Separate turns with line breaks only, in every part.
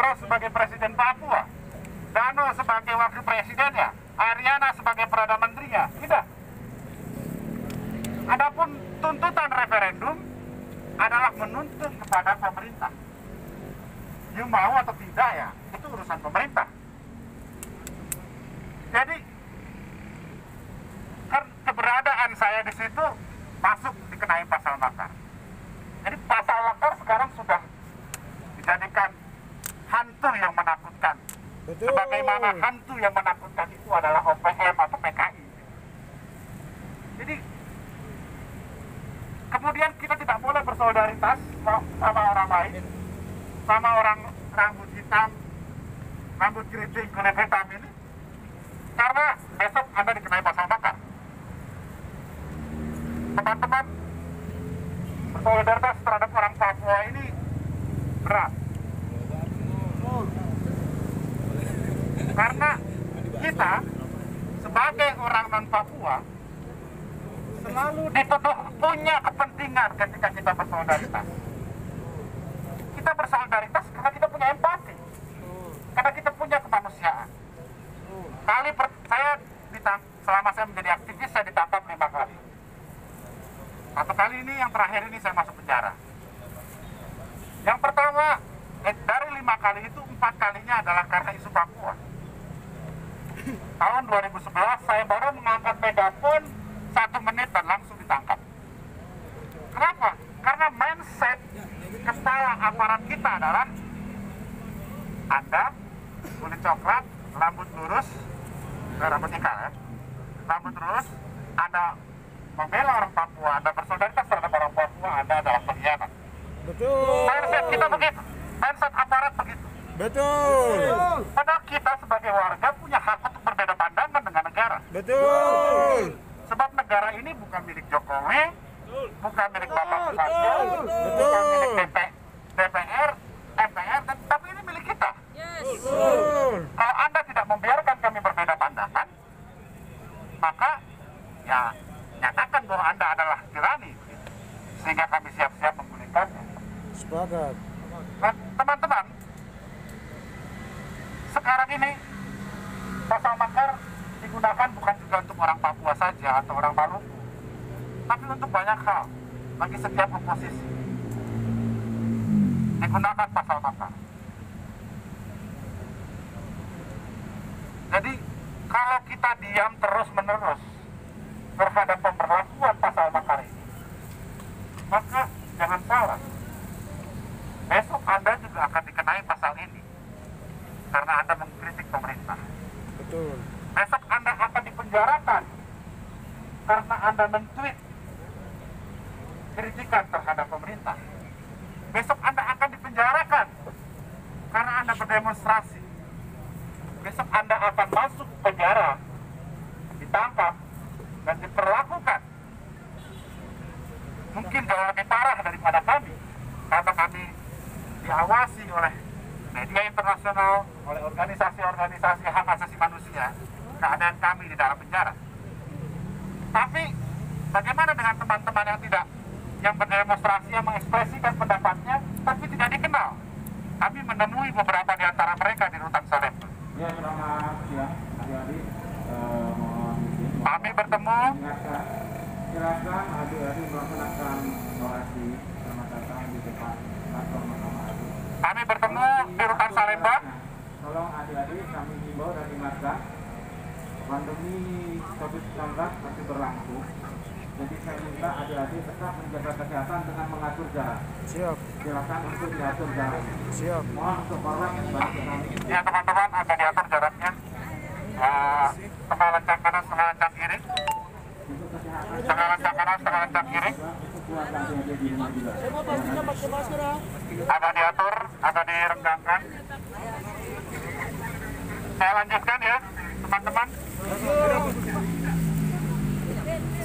Suharto sebagai Presiden Papua, Dano sebagai Wakil Presidennya, Ariana sebagai Perdana Menterinya. Tidak. Adapun tuntutan referendum adalah menuntut kepada pemerintah. You mau atau tidak ya, itu urusan pemerintah. Jadi keberadaan saya di situ masuk dikenai pasal makar. Jadi pasal makar sekarang sudah dijadikan hantu yang menakutkan.
Betul.
Sebagaimana hantu yang menakutkan itu adalah OPM atau PKI. Jadi kemudian kita tidak boleh bersolidaritas sama orang lain, sama orang rambut hitam, rambut keriting, kulit hitam ini, karena besok Anda dikenai pasal makar. Teman-teman, bersolidaritas terhadap orang Papua ini berat. Karena kita sebagai orang non-Papua selalu dituduh punya kepentingan ketika kita bersolidaritas. Kita bersolidaritas karena kita punya empati, karena kita punya kemanusiaan. Selama saya menjadi aktivis, saya ditangkap 5 kali. Satu kali ini, yang terakhir ini saya masuk penjara. Yang pertama, dari 5 kali itu 4 kalinya adalah karena isu Papua. Tahun 2011 saya baru mengangkat megafon 1 menit dan langsung ditangkap. Kenapa? Karena mindset kepala aparat kita adalah Anda kulit coklat, rambut lurus, rambut ikal ya, rambut lurus, Anda membela orang Papua, Anda bersolidaritas terhadap orang Papua, Anda adalah pengkhianat.
Betul.
Mindset kita begitu, mindset aparat begitu.
Betul.
Padahal kita sebagai warga punya hak untuk berbeda pandangan dengan negara.
Betul.
Sebab negara ini bukan milik Jokowi, bukan milik Bapak Suharto, bukan milik DPR, MPR, tapi ini milik kita.
Betul.
Kalau Anda tidak membiarkan kami berbeda pandangan, maka ya nyatakan bahwa Anda adalah tirani, sehingga kami siap-siap menggulingkannya.
Sepakat.
Nah, teman-teman, sekarang ini pasal makar digunakan bukan juga untuk orang Papua saja atau orang Maluku, tapi untuk banyak hal. Bagi setiap oposisi digunakan pasal makar. Jadi kalau kita diam terus-menerus terhadap pemberlakuan pasal makar ini, maka jangan salah, besok Anda juga akan dikenai pasal ini karena Anda mengkritik pemerintah.
Betul.
Besok Anda akan dipenjarakan karena Anda men-tweet kritikan terhadap pemerintah. Besok Anda akan dipenjarakan karena Anda berdemonstrasi. Besok Anda akan masuk penjara, ditangkap, dan diperlakukan mungkin jauh lebih parah daripada kami, karena kami diawasi oleh media internasional, oleh organisasi-organisasi hak asasi manusia, keadaan kami di dalam penjara. Tapi bagaimana dengan teman-teman yang berdemonstrasi, yang mengekspresikan pendapatnya, tapi tidak dikenal? Kami menemui beberapa di antara mereka di rutan Salemba.
Ya, selamat siang adik-adik.
Kami bertemu.
Silakan adik-adik melaksanakan orasi selamat datang di depan kantor Mahkamah Agung.
Kami bertemu di rutan Salemba.
Tolong adik-adik kami himbau dan ingatkan, pandemi COVID-19 masih berlangsung. Jadi saya minta adik-adik tetap menjaga kesehatan dengan mengatur jarak.
Siap.
Silakan untuk diatur jarak.
Siap.
Mohon untuk orang bantu kami.
Ya teman-teman, agak diatur jaraknya. Setengah lencang kanan, setengah lencang kiri.
Untuk kesehatan.
Setengah lencang kanan, setengah lencang kiri.
Untuk keluarga adik-adik di rumah juga.
Agak diatur, agak direnggangkan. Saya lanjutkan ya, teman-teman.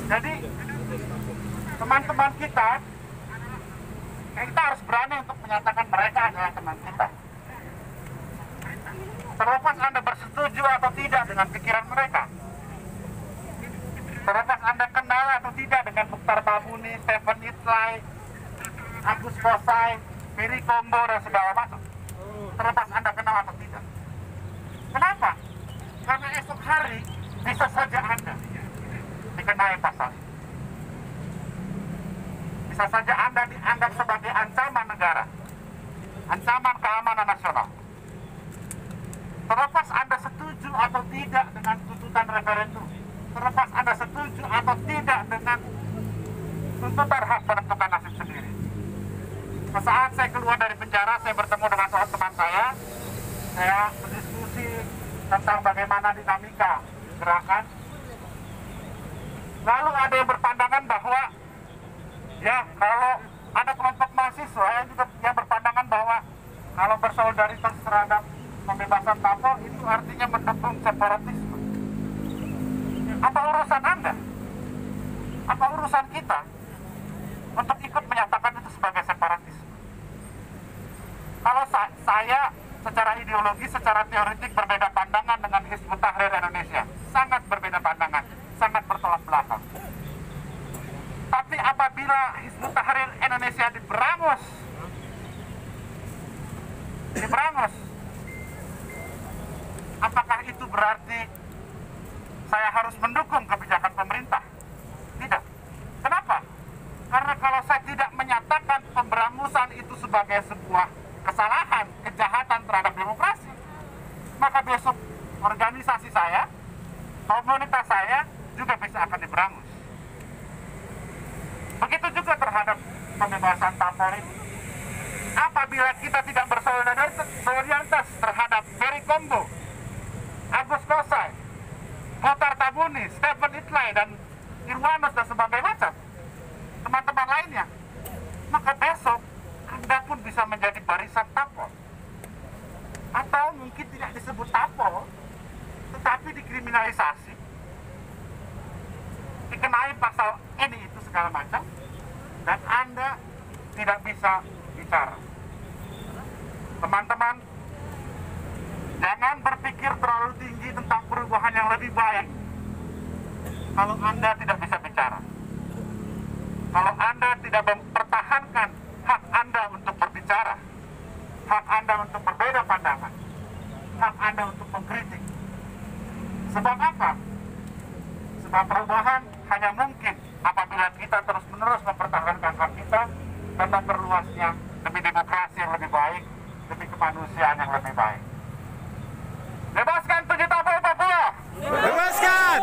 Jadi, teman-teman kita harus berani untuk menyatakan mereka adalah teman kita. Terlepas Anda bersetuju atau tidak dengan pikiran mereka, terlepas Anda kenal atau tidak dengan Mukhtar Babuni, Stephen Itlay, Agus Kosai, Piri Kombo, dan segala macam, terlepas Anda kenal atau tidak. Kenapa? Karena esok hari bisa saja Anda dikenai pasal ini. Bisa saja Anda dianggap sebagai ancaman negara, ancaman keamanan nasional. Terlepas Anda setuju atau tidak dengan tuntutan referendum, terlepas Anda setuju atau tidak dengan tuntutan hak menentukan nasib sendiri. Saat saya keluar dari penjara, saya bertemu dengan seorang teman saya berdiskusi tentang bagaimana dinamika gerakan. Lalu ada yang berpandangan bahwa ya kalau ada kelompok mahasiswa yang berpandangan bahwa kalau bersolidaritas terhadap pembebasan tapol itu artinya mendukung separatisme. Apa urusan Anda? Apa urusan kita untuk ikut menyatakan itu sebagai separatisme? Kalau saya secara ideologi, secara teoretik berbeda pandangan dengan Hizbut Tahrir Indonesia, sangat berbeda pandangan, sangat bertolak belakang. Tapi apabila Hizbut Tahrir Indonesia diberangus, apakah itu berarti saya harus mendukung kebijakan pemerintah? Tidak. Kenapa? Karena kalau saya tidak menyatakan pemberangusan itu sebagai sebuah kesalahan, kejahatan terhadap demokrasi, maka besok organisasi saya, komunitas saya juga bisa akan diberangus. Begitu juga terhadap pembebasan tapol ini. Apabila kita tidak bersolidaritas terhadap Ferry Kombo, Agus Kosai, Mokhtar Tabuni, Stephen Itlay, dan Irwanus dan sebagainya macam teman-teman lainnya, maka besok Anda pun bisa menjadi barisan tapol, atau mungkin tidak disebut tapol tetapi dikriminalisasi, dikenai pasal ini itu segala macam, dan Anda tidak bisa bicara. Teman-teman, jangan berpikir terlalu tinggi tentang perubahan yang lebih baik kalau Anda tidak bisa bicara. Kalau Anda tidak mempertahankan hak Anda untuk berbicara, hak Anda untuk berbeda pandangan, hak Anda untuk mengkritik. Sebab apa? Sebab perubahan hanya mungkin apabila kita terus-menerus mempertahankan hak kita dan memperluasnya demi demokrasi yang lebih baik, demi kemanusiaan yang lebih baik. Bebaskan 7 Tapol Papua!
Bebaskan!